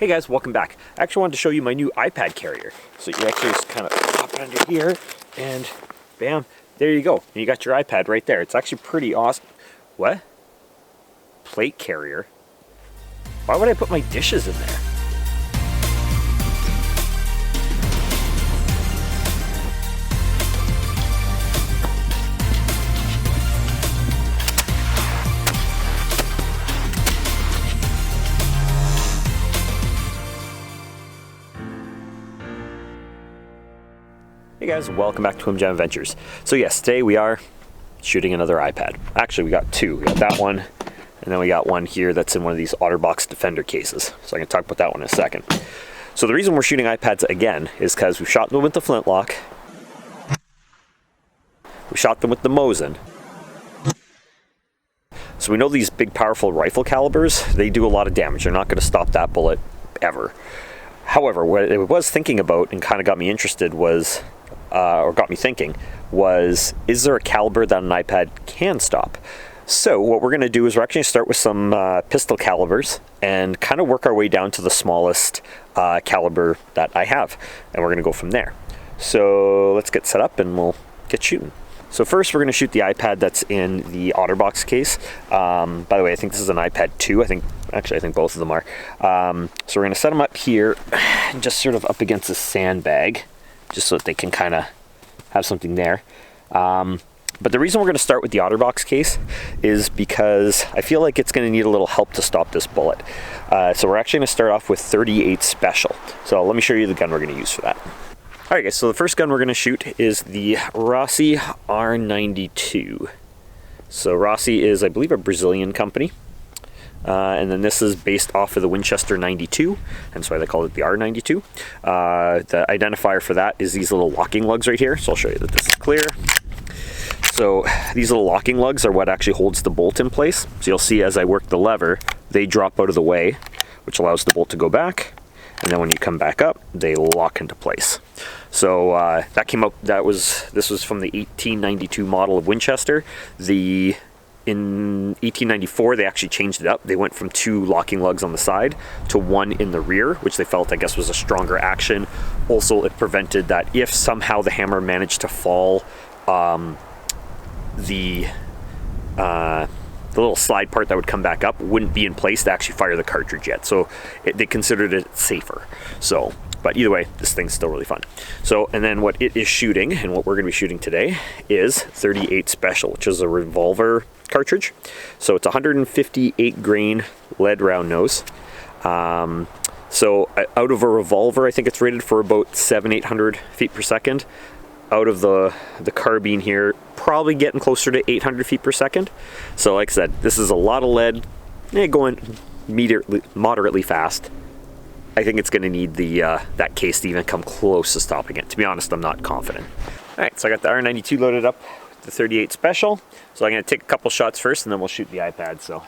Hey guys, welcome back. I actually wanted to show you my new iPad carrier. So you actually just kind of pop it under here and bam, there you go. And you got your iPad right there. It's actually pretty awesome. What? Plate carrier? Why would I put my dishes in there? Hey guys, welcome back to Kwmjam Adventures. So yes, today we are shooting another iPad. Actually, we got two. We got that one, and then we got one here that's in one of these OtterBox Defender cases. So I can talk about that one in a second. So the reason we're shooting iPads again is because we've shot them with the Flintlock. We shot them with the Mosin. So we know these big, powerful rifle calibers, they do a lot of damage. They're not going to stop that bullet ever. However, what it was thinking about and kind of got me interested was, or got me thinking, was, is there a caliber that an iPad can stop? So what we're going to do is we're actually going to start with some pistol calibers and kind of work our way down to the smallest caliber that I have. And we're going to go from there. So let's get set up and we'll get shooting. So first we're going to shoot the iPad that's in the OtterBox case. By the way, I think this is an iPad 2. I think both of them are. So we're going to set them up here, just sort of up against the sandbag, just so that they can kind of have something there. But the reason we're going to start with the OtterBox case is because I feel like it's going to need a little help to stop this bullet. So we're actually going to start off with 38 Special. So let me show you the gun we're going to use for that. Alright guys, so the first gun we're going to shoot is the Rossi R92. So Rossi is, I believe, a Brazilian company. And then this is based off of the Winchester 92, and that's why they call it the R92. The identifier for that is these little locking lugs right here, so I'll show you that this is clear. So these little locking lugs are what actually holds the bolt in place. So you'll see as I work the lever, they drop out of the way, which allows the bolt to go back, and then when you come back up, they lock into place. So this was from the 1892 model of Winchester. In 1894, they actually changed it up. They went from 2 locking lugs on the side to 1 in the rear, which they felt, I guess, was a stronger action. Also, it prevented that if somehow the hammer managed to fall, the little slide part that would come back up wouldn't be in place to actually fire the cartridge yet. So they considered it safer. So, but either way, this thing's still really fun. So, and then what it is shooting, and what we're going to be shooting today, is 38 Special, which is a revolver cartridge. So it's 158 grain lead round nose. So out of a revolver, I think it's rated for about 700-800 feet per second. Out of the carbine here, probably getting closer to 800 feet per second. So like I said, this is a lot of lead, going moderately fast. I think it's going to need that case to even come close to stopping it. To be honest, I'm not confident. All right, so I got the R92 loaded up with the 38 Special. So I'm going to take a couple shots first, and then we'll shoot the iPad. So,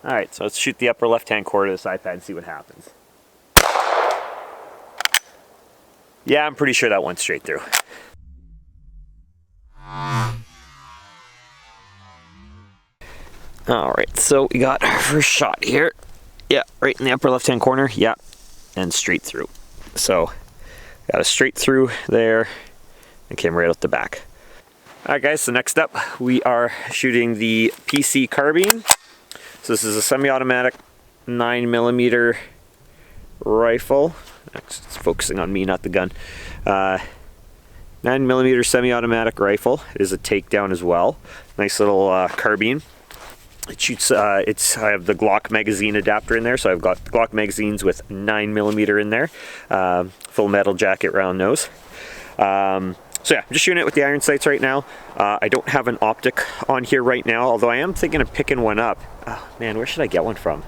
all right, so let's shoot the upper left-hand corner of this iPad and see what happens. Yeah, I'm pretty sure that went straight through. All right, so we got our first shot here. Yeah, right in the upper left-hand corner. Yeah, and straight through. So got a straight through there and came right out the back. All right, guys, so next up we are shooting the PC Carbine. So this is a semi-automatic 9mm rifle. Actually, it's focusing on me, not the gun. 9mm semi-automatic rifle. It is a takedown as well. Nice little carbine. It shoots, I have the Glock magazine adapter in there, so I've got Glock magazines with 9mm in there. Full metal jacket round nose. So yeah, I'm just shooting it with the iron sights right now. I don't have an optic on here right now, although I am thinking of picking one up. Oh man, where should I get one from?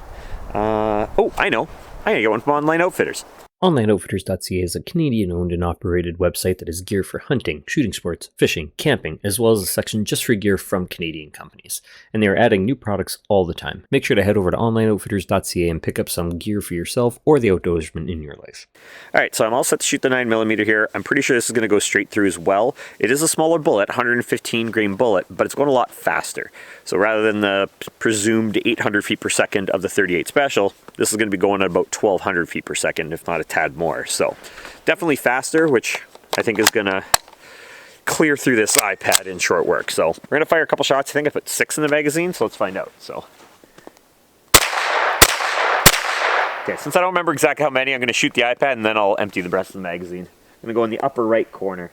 Oh, I know. I'm gonna get one from Online Outfitters. OnlineOutfitters.ca is a Canadian-owned and operated website that has gear for hunting, shooting sports, fishing, camping, as well as a section just for gear from Canadian companies. And they are adding new products all the time. Make sure to head over to OnlineOutfitters.ca and pick up some gear for yourself or the outdoorsman in your life. All right, so I'm all set to shoot the 9mm here. I'm pretty sure this is going to go straight through as well. It is a smaller bullet, 115 grain bullet, but it's going a lot faster. So rather than the presumed 800 feet per second of the 38 Special, this is going to be going at about 1200 feet per second, if not a tad more. So definitely faster, which I think is going to clear through this iPad in short work. So we're going to fire a couple shots. I think I put 6 in the magazine, so let's find out. So, okay, since I don't remember exactly how many, I'm going to shoot the iPad and then I'll empty the rest of the magazine. I'm going to go in the upper right corner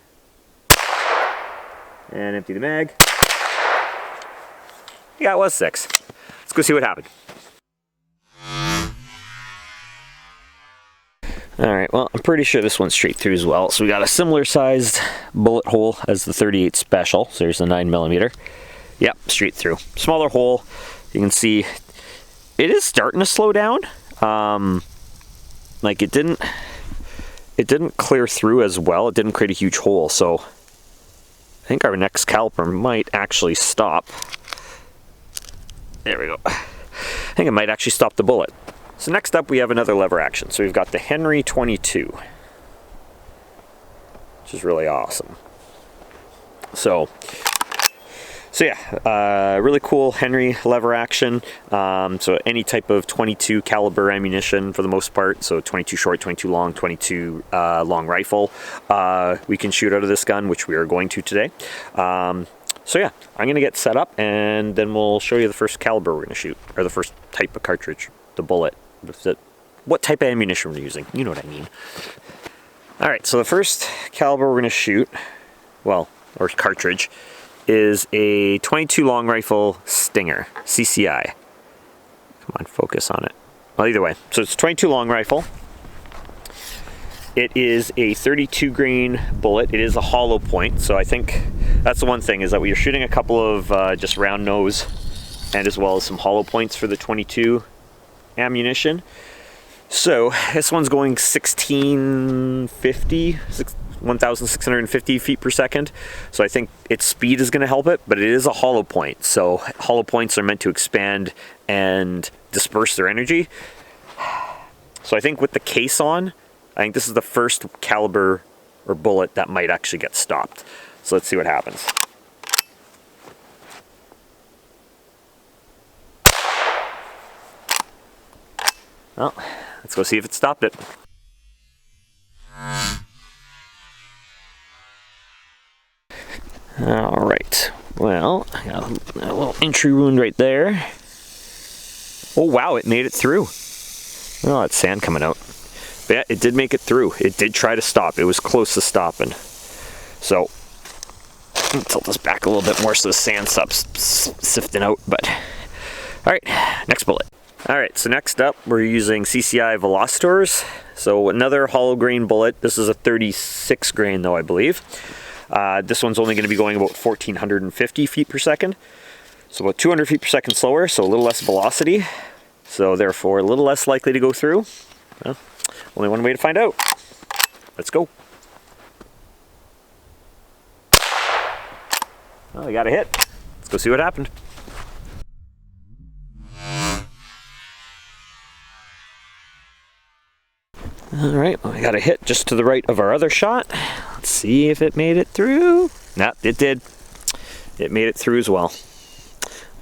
and empty the mag. Yeah, it was 6. Let's go see what happened. Alright, well, I'm pretty sure this went straight through as well. So we got a similar sized bullet hole as the 38 Special. So there's the 9mm. Yep, straight through. Smaller hole. You can see it is starting to slow down. Like it didn't clear through as well. It didn't create a huge hole. So I think our next caliper might actually stop. There we go. I think it might actually stop the bullet. So next up we have another lever action. So we've got the Henry 22, which is really awesome. So yeah, really cool Henry lever action. So any type of 22 caliber ammunition for the most part. So 22 short, 22 long, 22 long rifle. We can shoot out of this gun, which we are going to today. So yeah, I'm gonna get set up and then we'll show you the first caliber we're gonna shoot, or the first type of cartridge, the bullet. What type of ammunition we're using, you know what I mean. Alright, so the first caliber we're going to shoot, well, or cartridge, is a 22 long rifle Stinger, CCI. Come on, focus on it. Well, either way, so it's a 22 long rifle. It is a 32 grain bullet. It is a hollow point, so I think that's the one thing, is that we are shooting a couple of just round nose, and as well as some hollow points for the 22 ammunition. So this one's going 1650 feet per second. So I think its speed is going to help it, but it is a hollow point. So hollow points are meant to expand and disperse their energy. So I think with the case on, I think this is the first caliber or bullet that might actually get stopped. So let's see what happens. Well, let's go see if it stopped it. Alright, well, I got a little entry wound right there. Oh wow, it made it through. Oh, that's sand coming out. But yeah, it did make it through. It did try to stop. It was close to stopping. So, I'll tilt this back a little bit more so the sand stops sifting out. But, alright, next bullet. Alright, so next up we're using CCI Velocitors. So another hollow grain bullet. This is a 36 grain though, I believe. This one's only going to be going about 1450 feet per second. So about 200 feet per second slower, so a little less velocity. So therefore a little less likely to go through. Well, only one way to find out. Let's go. Well, I got a hit. Let's go see what happened. Alright, well, I got a hit just to the right of our other shot. Let's see if it made it through. Nah, it did. It made it through as well.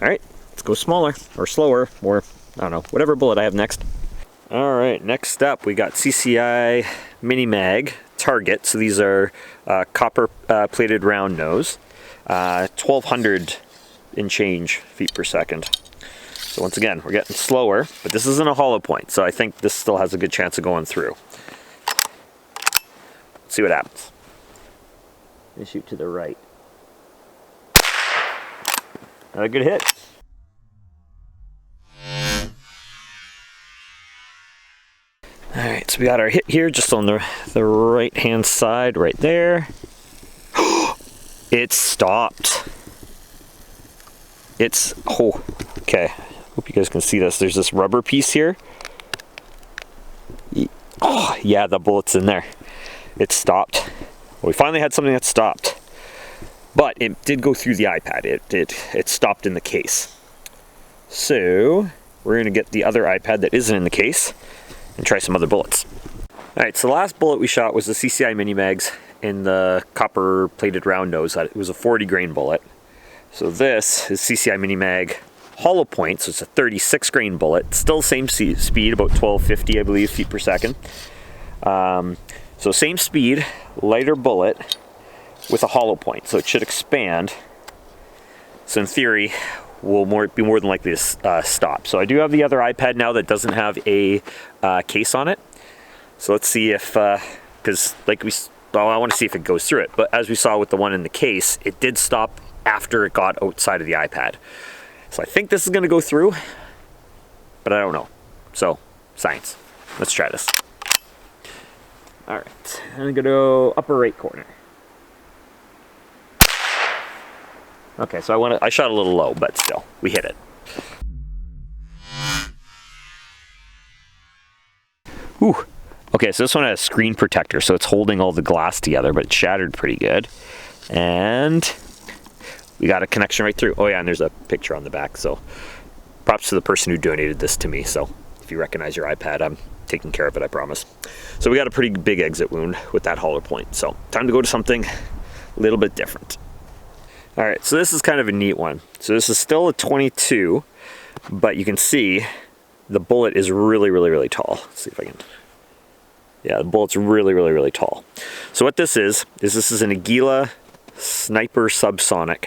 Alright, let's go smaller, or slower, or I don't know, whatever bullet I have next. Alright, next up we got CCI Mini Mag Target. So these are copper plated round nose. 1200 and change feet per second. So once again, we're getting slower, but this isn't a hollow point, so I think this still has a good chance of going through. Let's see what happens. Let me shoot to the right. A good hit. Alright, so we got our hit here just on the right hand side right there. It stopped. It's, oh, okay. Hope you guys can see this. There's this rubber piece here. Oh, yeah, the bullet's in there. It stopped. We finally had something that stopped. But it did go through the iPad. It stopped in the case. So we're going to get the other iPad that isn't in the case and try some other bullets. Alright, so the last bullet we shot was the CCI Mini Mags in the copper plated round nose. It was a 40 grain bullet. So this is CCI Mini Mag hollow point, so it's a 36 grain bullet. Still same speed, about 1250 I believe feet per second. So same speed, lighter bullet with a hollow point, so it should expand. So in theory, will be more than likely to stop. So I do have the other iPad now that doesn't have a case on it. So let's see if, because I want to see if it goes through it. But as we saw with the one in the case, it did stop after it got outside of the iPad. So I think this is going to go through, but I don't know. So science. Let's try this. All right, I'm going to go upper right corner. Okay, so I shot a little low, but still, we hit it. Ooh. Okay, so this one has a screen protector, so it's holding all the glass together, but it shattered pretty good. And we got a connection right through. Oh yeah, and there's a picture on the back, so props to the person who donated this to me. So if you recognize your iPad, I'm taking care of it, I promise. So we got a pretty big exit wound with that hollow point. So time to go to something a little bit different. All right, so this is kind of a neat one. So this is still a 22, but you can see the bullet is really, really, really tall. Let's see if I can. Yeah, the bullet's really, really, really tall. So what this is this is an Aguila Sniper Subsonic.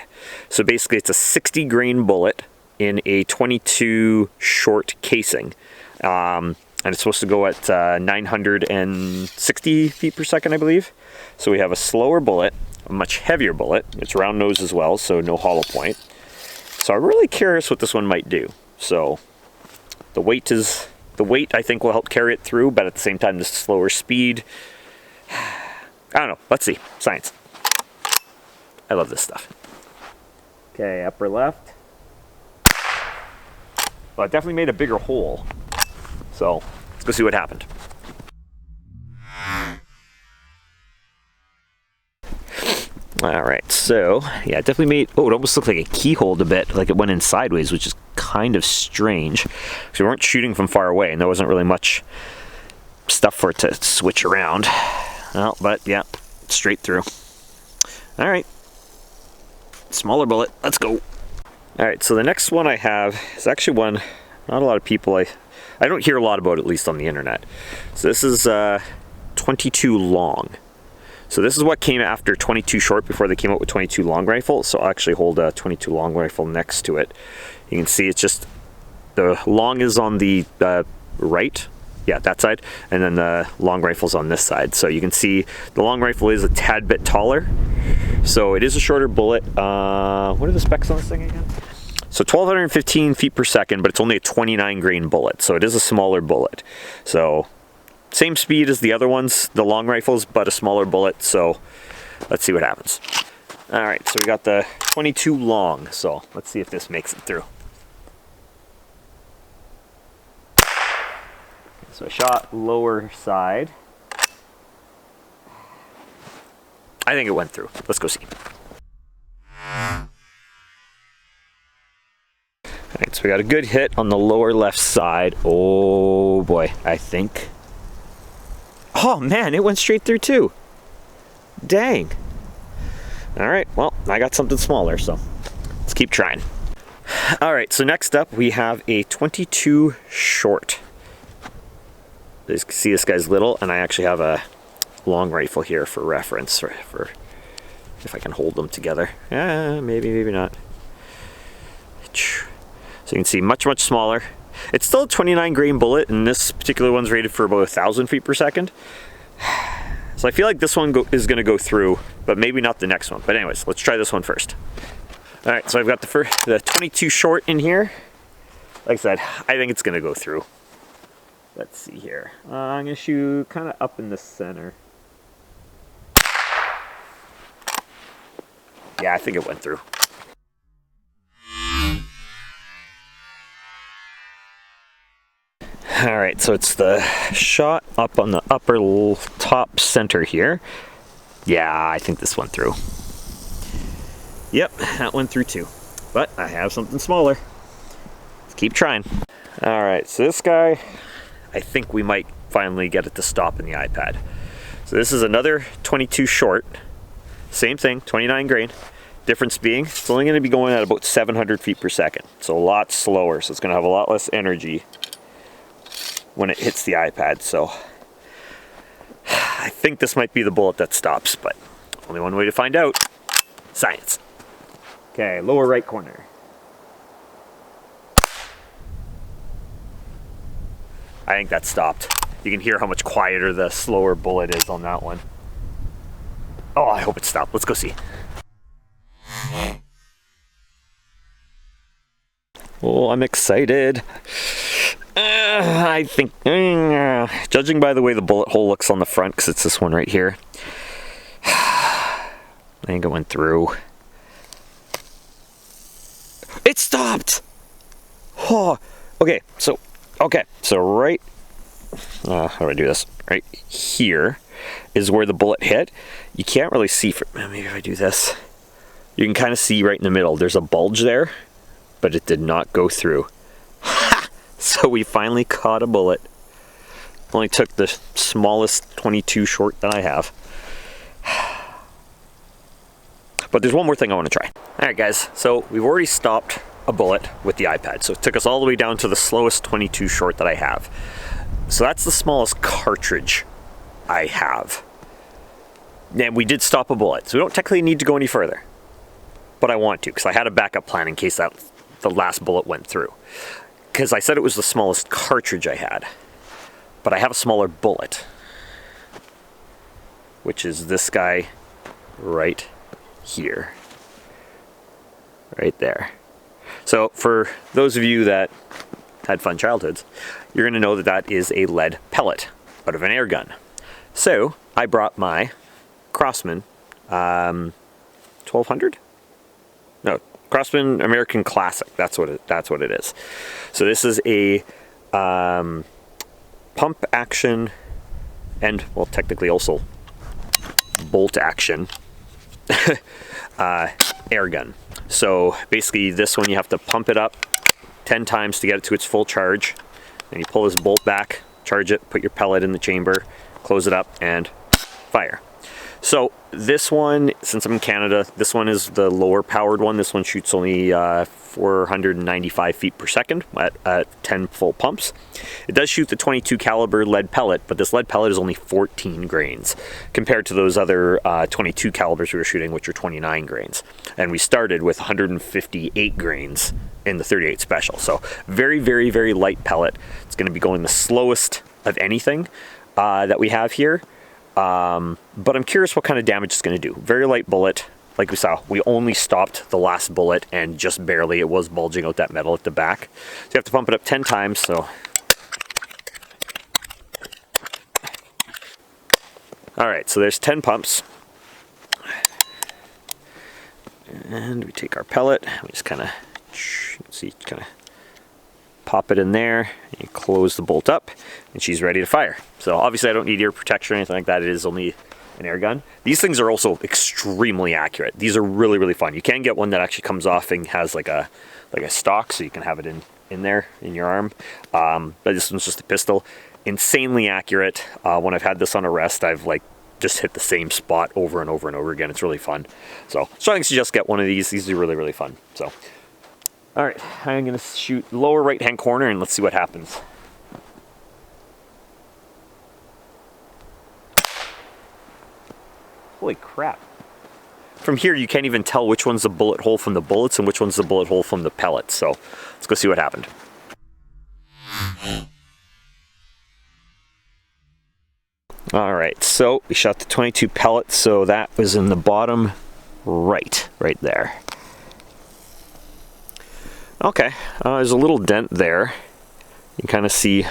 So basically it's a 60 grain bullet in a 22 short casing. And it's supposed to go at 960 feet per second, I believe. So we have a slower bullet, a much heavier bullet. It's round nose as well, so no hollow point. So I'm really curious what this one might do. So the weight I think will help carry it through, but at the same time the slower speed, I don't know. Let's see. Science. I love this stuff. Okay, upper left. Well, it definitely made a bigger hole. So let's go see what happened. All right, so yeah, it definitely made, oh, it almost looked like a keyhole a bit, like it went in sideways, which is kind of strange. So we weren't shooting from far away, and there wasn't really much stuff for it to switch around. Well, but yeah, straight through. All right, smaller bullet, let's go. All right, so the next one I have is actually one not a lot of people, I don't hear a lot about, at least on the internet. So this is 22 long. So this is what came after 22 short before they came out with 22 long rifle. So I'll actually hold a 22 long rifle next to it. You can see it's just, the long is on the right, yeah, that side, and then the long rifle's on this side. So you can see the long rifle is a tad bit taller. So it is a shorter bullet. What are the specs on this thing again? So 1215 feet per second, but it's only a 29 grain bullet. So it is a smaller bullet. So same speed as the other ones, the long rifles, but a smaller bullet. So let's see what happens. All right, so we got the 22 long. So let's see if this makes it through. So I shot lower side. I think it went through. Let's go see. All right, so we got a good hit on the lower left side. Oh boy, I think. Oh man, it went straight through too. Dang. All right, well, I got something smaller, so let's keep trying. All right, so next up we have a 22 short. You can see this guy's little, and I actually have a long rifle here for reference, for if I can hold them together. Maybe, maybe not. So you can see much, much smaller. It's still a 29 grain bullet, and this particular one's rated for about 1,000 feet per second. So I feel like this one is going to go through, but maybe not the next one. But anyways, let's try this one first. All right, so I've got the 22 short in here. Like I said, I think it's going to go through. Let's see here. I'm going to shoot kind of up in the center. Yeah, I think it went through. All right, so it's the shot up on the upper top center here. Yeah, I think this went through. Yep, that went through too. But I have something smaller. Let's keep trying. All right, so this guy, I think we might finally get it to stop in the iPad. So this is another 22 short. Same thing, 29 grain. Difference being, it's only going to be going at about 700 feet per second. So a lot slower, so it's going to have a lot less energy when it hits the iPad. So I think this might be the bullet that stops, but only one way to find out. Science. Okay, lower right corner. I think that stopped. You can hear how much quieter the slower bullet is on that one. Oh, I hope it stopped. Let's go see. Oh, I'm excited. I think, judging by the way the bullet hole looks on the front, because it's this one right here, I think it went through. It stopped! Oh, okay, so right, how do I do this? Right here is where the bullet hit. You can't really see, maybe if I do this, you can kind of see right in the middle. There's a bulge there, but it did not go through. So we finally caught a bullet. Only took the smallest 22 short that I have. But there's one more thing I want to try. Alright guys, so we've already stopped a bullet with the iPad. So it took us all the way down to the slowest 22 short that I have. So that's the smallest cartridge I have. And we did stop a bullet, so we don't technically need to go any further. But I want to, because I had a backup plan in case that the last bullet went through. Because I said it was the smallest cartridge I had. But I have a smaller bullet. Which is this guy right here. Right there. So for those of you that had fun childhoods, you're going to know that that is a lead pellet out of an air gun. So I brought my Crosman 1200? No, Crosman American Classic. That's what it is. So this is a pump action and, well, technically also bolt action air gun. So basically this one you have to pump it up 10 times to get it to its full charge. Then you pull this bolt back, charge it, put your pellet in the chamber, close it up, and fire. So this one, since I'm in Canada, this one is the lower powered one. This one shoots only 495 feet per second at 10 full pumps. It does shoot the 22 caliber lead pellet, but this lead pellet is only 14 grains compared to those other 22 calibers we were shooting, which are 29 grains. And we started with 158 grains in the 38 special. So very, very, very light pellet. It's going to be going the slowest of anything that we have here. But I'm curious what kind of damage it's going to do. Very light bullet. Like we saw, we only stopped the last bullet and just barely. It was bulging out that metal at the back. So you have to pump it up 10 times. So, all right, so there's 10 pumps. And we take our pellet. We just kind of, see, kind of pop it in there. You close the bolt up, and she's ready to fire. So obviously I don't need ear protection or anything like that. It is only an air gun. These things are also extremely accurate. These are really, really fun. You can get one that actually comes off and has like a stock, so you can have it in there in your arm. But this one's just a pistol. Insanely accurate. When I've had this on a rest, I've like just hit the same spot over and over and over again. It's really fun. So I suggest get one of these. These are really, really fun. So all right, I'm gonna shoot lower right hand corner and let's see what happens. Holy crap. From here you can't even tell which one's the bullet hole from the bullets and which one's the bullet hole from the pellets. So let's go see what happened. All right, so we shot the 22 pellets, so that was in the bottom right there. Okay, there's a little dent there. You can kind of see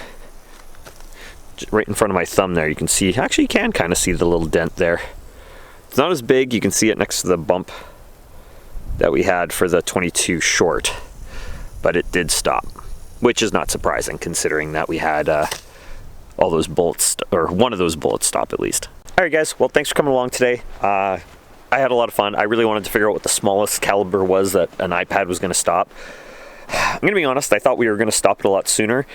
right in front of my thumb there. You can see, actually you can kind of see the little dent there. It's not as big. You can see it next to the bump that we had for the 22 short, but it did stop. which is not surprising considering that we had all those bullets, or one of those bullets stop at least. All right, guys. Well, thanks for coming along today. I had a lot of fun. I really wanted to figure out what the smallest caliber was that an iPad was going to stop. I'm going to be honest, I thought we were going to stop it a lot sooner.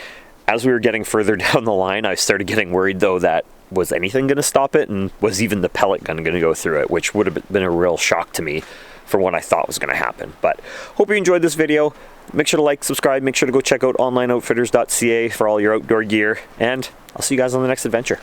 As we were getting further down the line, I started getting worried, though, that was anything going to stop it, and was even the pellet gun going to go through it, which would have been a real shock to me for what I thought was going to happen. But hope you enjoyed this video. Make sure to like, subscribe, make sure to go check out onlineoutfitters.ca for all your outdoor gear, and I'll see you guys on the next adventure.